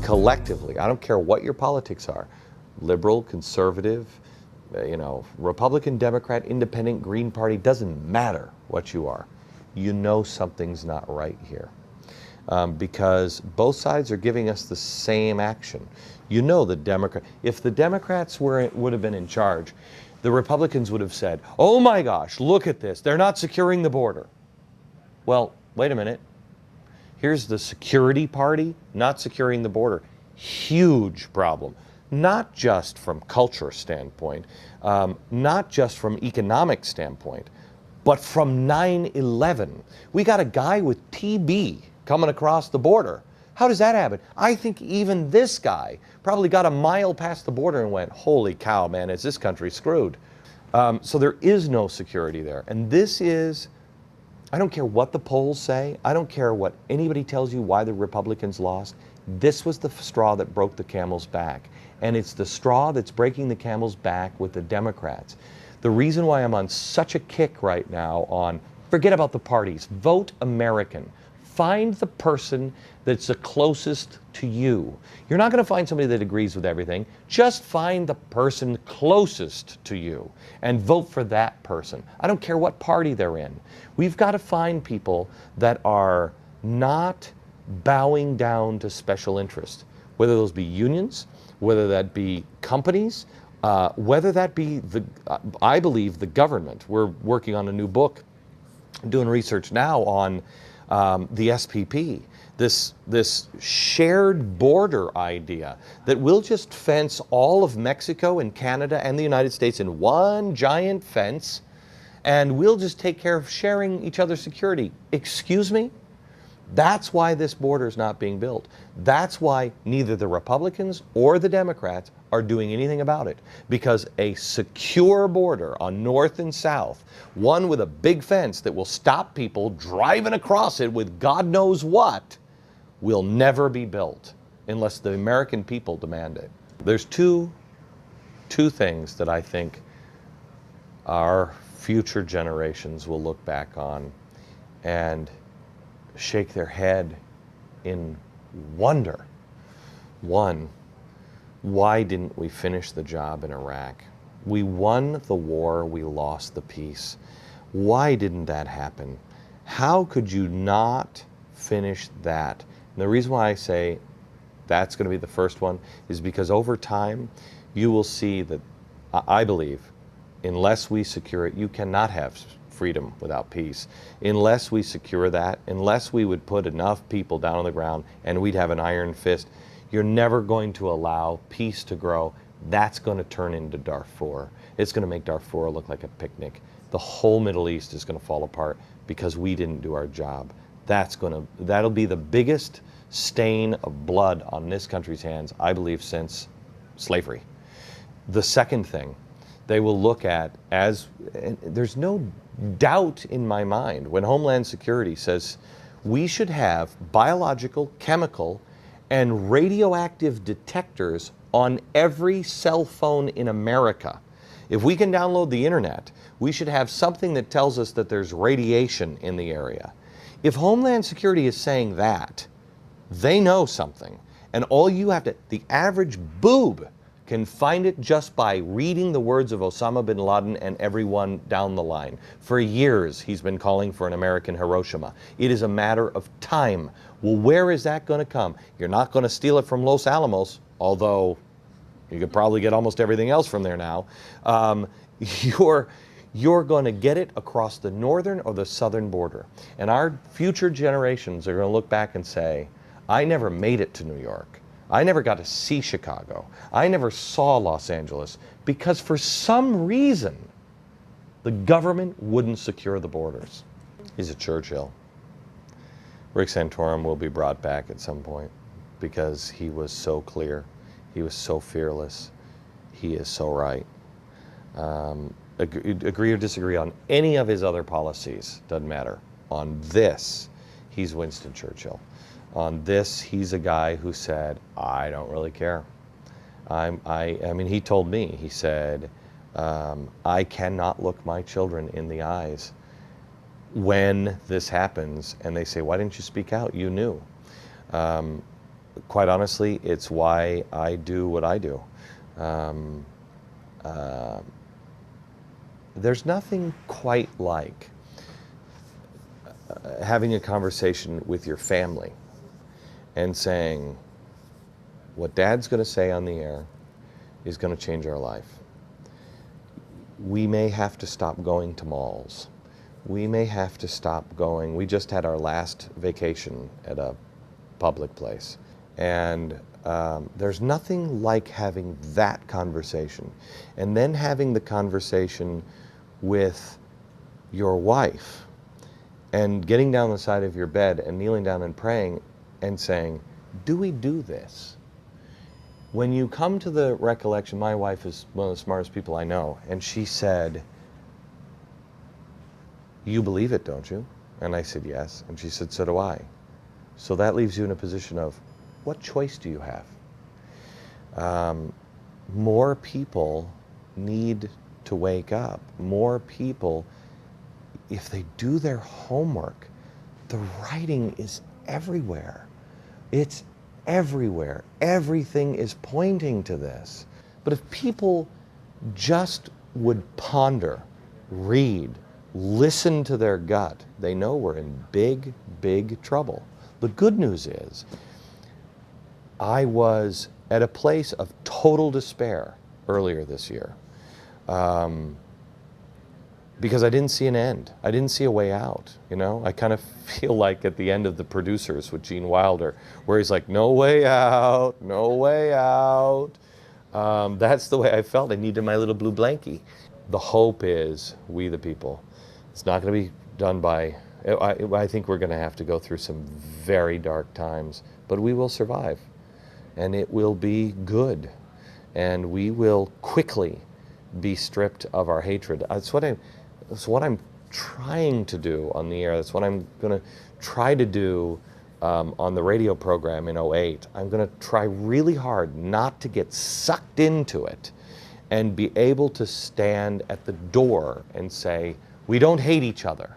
Collectively, I don't care what your politics are, liberal, conservative, Republican, Democrat, Independent, Green Party, doesn't matter what you are. You know something's not right here. Because both sides are giving us the same action. You know if the Democrats would have been in charge, the Republicans would have said, oh my gosh, look at this, they're not securing the border. Well, wait a minute. Here's the security party not securing the border. Huge problem. Not just from culture standpoint, not just from economic standpoint, but from 9/11. We got a guy with TB coming across the border. How does that happen? I think even this guy probably got a mile past the border and went, holy cow, man, is this country screwed? So there is no security there. And this is, I don't care what the polls say. I don't care what anybody tells you why the Republicans lost. This was the straw that broke the camel's back. And it's the straw that's breaking the camel's back with the Democrats. The reason why I'm on such a kick right now on, forget about the parties, vote American. Find the person that's the closest to you. You're not going to find somebody that agrees with everything. Just find the person closest to you and vote for that person. I don't care what party they're in. We've got to find people that are not bowing down to special interest, whether those be unions, whether that be companies, whether that be I believe the government. We're working on a new book, doing research now on the SPP, this shared border idea that we'll just fence all of Mexico and Canada and the United States in one giant fence, and we'll just take care of sharing each other's security. Excuse me? That's why this border is not being built. That's why neither the Republicans or the Democrats are doing anything about it. Because a secure border on north and south, one with a big fence that will stop people driving across it with God knows what, will never be built unless the American people demand it. There's two things that I think our future generations will look back on and shake their head in wonder. One, why didn't we finish the job in Iraq? We won the war, we lost the peace. Why didn't that happen? How could you not finish that? And the reason why I say that's going to be the first one is because over time you will see that, I believe, unless we secure it, you cannot have freedom without peace. Unless we secure that, unless we would put enough people down on the ground and we'd have an iron fist, you're never going to allow peace to grow. That's going to turn into Darfur. It's going to make Darfur look like a picnic. The whole Middle East is going to fall apart because we didn't do our job. That'll be the biggest stain of blood on this country's hands, I believe, since slavery. The second thing they will look at as, and there's no doubt in my mind when Homeland Security says we should have biological, chemical, and radioactive detectors on every cell phone in America. If we can download the internet, we should have something that tells us that there's radiation in the area. If Homeland Security is saying that, they know something. And all you have to, the average boob can find it just by reading the words of Osama bin Laden and everyone down the line. For years, he's been calling for an American Hiroshima. It is a matter of time. Well, where is that going to come? You're not going to steal it from Los Alamos, although you could probably get almost everything else from there now. You're going to get it across the northern or the southern border. And our future generations are going to look back and say, I never made it to New York. I never got to see Chicago. I never saw Los Angeles because for some reason, the government wouldn't secure the borders. He's a Churchill. Rick Santorum will be brought back at some point. because he was so clear. He was so fearless. He is so right. Agree or disagree on any of his other policies, doesn't matter. On this, he's Winston Churchill. On this, he's a guy who said, I don't really care. I mean, he told me, he said, I cannot look my children in the eyes when this happens and they say, why didn't you speak out? You knew. Quite honestly, it's why I do what I do. There's nothing quite like having a conversation with your family and saying, what Dad's going to say on the air is going to change our life. We may have to stop going to malls. We may have to stop going. We just had our last vacation at a public place. And there's nothing like having that conversation. And then having the conversation with your wife and getting down the side of your bed and kneeling down and praying and saying, do we do this? When you come to the recollection, my wife is one of the smartest people I know, and she said, you believe it, don't you? And I said, yes. And she said, so do I. So that leaves you in a position of, what choice do you have? More people need to wake up. More people, if they do their homework, the writing is everywhere. It's everywhere. Everything is pointing to this. But if people just would ponder, read, listen to their gut, they know we're in big, big trouble. The good news is, I was at a place of total despair earlier this year because I didn't see an end. I didn't see a way out, you know? I kind of feel like at the end of The Producers with Gene Wilder, where he's like, no way out, no way out. That's the way I felt. I needed my little blue blankie. The hope is we the people. It's not going to be done by, I think we're going to have to go through some very dark times, but we will survive. And it will be good. And we will quickly be stripped of our hatred. That's what I'm trying to do on the air. That's what I'm going to try to do on the radio program in '08. I'm going to try really hard not to get sucked into it and be able to stand at the door and say, we don't hate each other.